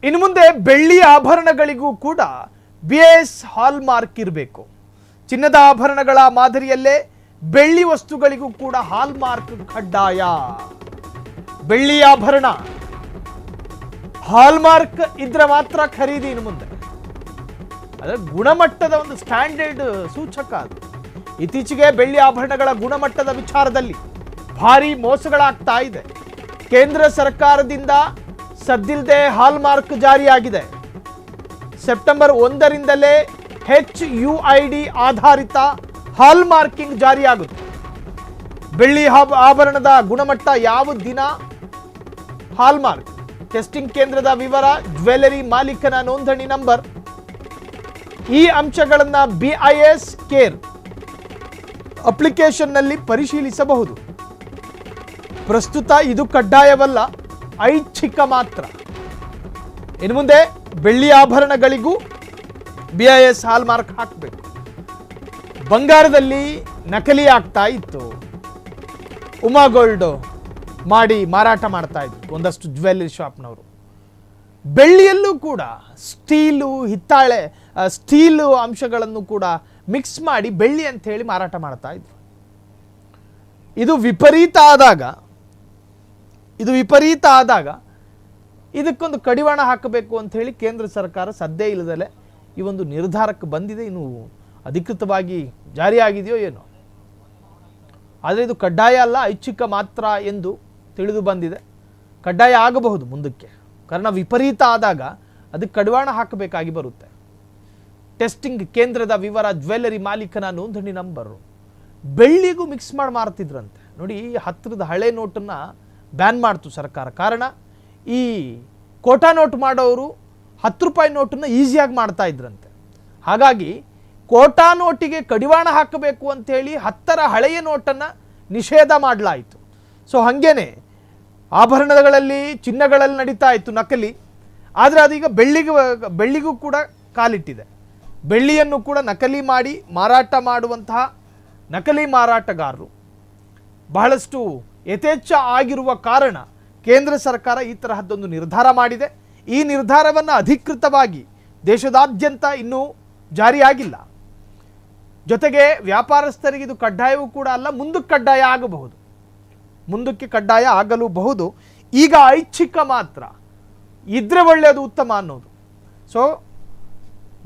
ಇನ್ನು ಮುಂದೆ ಬೆಳ್ಳಿ ಆಭರಣಗಳಿಗೂ ಕೂಡ BIS ಹಾಲ್ ಮಾರ್ಕ್ ಇರಬೇಕು. ಚಿನ್ನದ ಆಭರಣಗಳ ಮಾದರಿಯಲ್ಲೇ ಬೆಳ್ಳಿ ವಸ್ತುಗಳಿಗೂ ಕೂಡ ಹಾಲ್ ಮಾರ್ಕ್ ಕಡ್ಡಾಯ. ಬೆಳ್ಳಿ ಆಭರಣ ಹಾಲ್ ಮಾರ್ಕ್ ಇದ್ರೆ ಮಾತ್ರ ಖರೀದಿ. ಇನ್ನು ಮುಂದೆ ಅದರ ಗುಣಮಟ್ಟದ ಒಂದು ಸ್ಟ್ಯಾಂಡರ್ಡ್ ಸೂಚಕ ಅದು. ಇತ್ತೀಚೆಗೆ ಬೆಳ್ಳಿ ಆಭರಣಗಳ ಗುಣಮಟ್ಟದ ವಿಚಾರದಲ್ಲಿ ಭಾರಿ ಮೋಸಗಳಾಗ್ತಾ ಇದೆ. ಕೇಂದ್ರ ಸರ್ಕಾರದಿಂದ ಸದ್ದಿಲ್ಲದೆ ಹಾಲ್ ಮಾರ್ಕ್ ಜಾರಿಯಾಗಿದೆ. ಸೆಪ್ಟೆಂಬರ್ 1ರಿಂದಲೇ HUID ಆಧಾರಿತ ಹಾಲ್ ಮಾರ್ಕಿಂಗ್ ಜಾರಿಯಾಗುತ್ತೆ. ಬೆಳ್ಳಿ ಆಭರಣದ ಗುಣಮಟ್ಟ ಯಾವ ದಿನ ಹಾಲ್ ಮಾರ್ಕ್, ಟೆಸ್ಟಿಂಗ್ ಕೇಂದ್ರದ ವಿವರ, ಜ್ಯುವೆಲರಿ ಮಾಲೀಕನ ನೋಂದಣಿ ನಂಬರ್, ಈ ಅಂಶಗಳನ್ನು BIS ಕೇರ್ ಅಪ್ಲಿಕೇಶನ್ನಲ್ಲಿ ಪರಿಶೀಲಿಸಬಹುದು. ಪ್ರಸ್ತುತ ಇದು ಕಡ್ಡಾಯವಲ್ಲ, ಐಚ್ಛಿಕ ಮಾತ್ರ. ಇನ್ನು ಮುಂದೆ ಬೆಳ್ಳಿ ಆಭರಣಗಳಿಗೂ BIS ಹಾಲ್ ಮಾರ್ಕ್ ಹಾಕಬೇಕು. ಬಂಗಾರದಲ್ಲಿ ನಕಲಿ ಆಗ್ತಾ ಇತ್ತು. ಉಮಾ ಗೋಲ್ಡ್ ಮಾಡಿ ಮಾರಾಟ ಮಾಡ್ತಾ ಇದ್ರು ಒಂದಷ್ಟು ಜ್ಯುವೆಲ್ಲರಿ ಶಾಪ್ನವರು. ಬೆಳ್ಳಿಯಲ್ಲೂ ಕೂಡ ಸ್ಟೀಲು ಅಂಶಗಳನ್ನು ಕೂಡ ಮಿಕ್ಸ್ ಮಾಡಿ ಬೆಳ್ಳಿ ಅಂತ ಹೇಳಿ ಮಾರಾಟ ಮಾಡ್ತಾ ಇದ್ರು. ಇದು ವಿಪರೀತ ಆದಾಗ ಇದಕ್ಕೊಂದು ಕಡಿವಾಣ ಹಾಕಬೇಕು ಅಂತ ಹೇಳಿ ಕೇಂದ್ರ ಸರ್ಕಾರ ಸದ್ದೇ ಇಲ್ಲದಲೇ ಈ ಒಂದು ನಿರ್ಧಾರಕ್ಕೆ ಬಂದಿದೆ. ಇನ್ನು ಅಧಿಕೃತವಾಗಿ ಜಾರಿಯಾಗಿದೆಯೋ ಏನೋ, ಆದರೆ ಇದು ಕಡ್ಡಾಯ ಅಲ್ಲ, ಐಚ್ಛಿಕ ಮಾತ್ರ ಎಂದು ತಿಳಿದು ಬಂದಿದೆ. ಕಡ್ಡಾಯ ಆಗಬಹುದು ಮುಂದಕ್ಕೆ, ಕಾರಣ ವಿಪರೀತ ಆದಾಗ ಅದಕ್ಕೆ ಕಡಿವಾಣ ಹಾಕಬೇಕಾಗಿ ಬರುತ್ತೆ. ಟೆಸ್ಟಿಂಗ್ ಕೇಂದ್ರದ ವಿವರ, ಜ್ಯುವೆಲ್ಲರಿ ಮಾಲೀಕನ ನೋಂದಣಿ ನಂಬರು. ಬೆಳ್ಳಿಗೂ ಮಿಕ್ಸ್ ಮಾಡಿ ಮಾರ್ತಿದ್ರಂತೆ. ನೋಡಿ, ಹತ್ತಿರದ ಹಳೆ ನೋಟನ್ನು ಬ್ಯಾನ್ ಮಾಡ್ತು ಸರ್ಕಾರ. ಕಾರಣ ಈ ಕೋಟಾ ನೋಟ್ ಮಾಡೋರು 10 ರೂಪಾಯಿ ನೋಟನ್ನು ಈಸಿಯಾಗಿ ಮಾಡ್ತಾ ಇದ್ರಂತೆ. ಹಾಗಾಗಿ ಕೋಟಾ ನೋಟಿಗೆ ಕಡಿವಾಣ ಹಾಕಬೇಕು ಅಂಥೇಳಿ 10ರ ಹಳೆಯ ನೋಟನ್ನು ನಿಷೇಧ ಮಾಡಲಾಯಿತು. ಸೊ ಹಾಗೇನೆ ಆಭರಣಗಳಲ್ಲಿ, ಚಿನ್ನಗಳಲ್ಲಿ ನಡೀತಾ ಇತ್ತು ನಕಲಿ. ಆದರೆ ಅದೀಗ ಬೆಳ್ಳಿಗೂ ಕೂಡ ಕಾಲಿಟ್ಟಿದೆ. ಬೆಳ್ಳಿಯನ್ನು ಕೂಡ ನಕಲಿ ಮಾಡಿ ಮಾರಾಟ ಮಾಡುವಂತಹ ನಕಲಿ ಮಾರಾಟಗಾರರು ಬಹಳಷ್ಟು ಯಥೇಚ್ಛ ಆಗಿರುವ ಕಾರಣ ಕೇಂದ್ರ ಸರ್ಕಾರ ಈ ತರಹದ್ದೊಂದು ನಿರ್ಧಾರ ಮಾಡಿದೆ. ಈ ನಿರ್ಧಾರವನ್ನು ಅಧಿಕೃತವಾಗಿ ದೇಶದಾದ್ಯಂತ ಇನ್ನೂ ಜಾರಿಯಾಗಿಲ್ಲ. ಜೊತೆಗೆ ವ್ಯಾಪಾರಸ್ಥರಿಗೆ ಇದು ಕಡ್ಡಾಯವೂ ಕೂಡ ಅಲ್ಲ, ಮುಂದಕ್ಕೆ ಕಡ್ಡಾಯ ಆಗಬಹುದು, ಮುಂದಕ್ಕೆ ಕಡ್ಡಾಯ ಆಗಲೂಬಹುದು. ಈಗ ಐಚ್ಛಿಕ ಮಾತ್ರ ಇದ್ರೆ ಒಳ್ಳೆಯದು, ಉತ್ತಮ ಅನ್ನೋದು. ಸೊ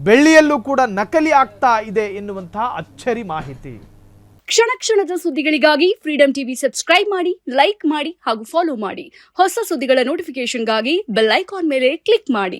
ಬೆಳ್ಳಿಯಲ್ಲೂ ಕೂಡ ನಕಲಿ ಆಗ್ತಾ ಇದೆ ಎನ್ನುವಂತಹ ಅಚ್ಚರಿ ಮಾಹಿತಿ. ಕ್ಷಣ ಕ್ಷಣದ ಸುದ್ದಿಗಳಿಗಾಗಿ ಫ್ರೀಡಂ ಟಿವಿ ಸಬ್ಸ್ಕ್ರೈಬ್ ಮಾಡಿ, ಲೈಕ್ ಮಾಡಿ ಹಾಗೂ ಫಾಲೋ ಮಾಡಿ. ಹೊಸ ಸುದ್ದಿಗಳ ನೋಟಿಫಿಕೇಶನ್ಗಾಗಿ ಬೆಲ್ ಐಕಾನ್ ಮೇಲೆ ಕ್ಲಿಕ್ ಮಾಡಿ.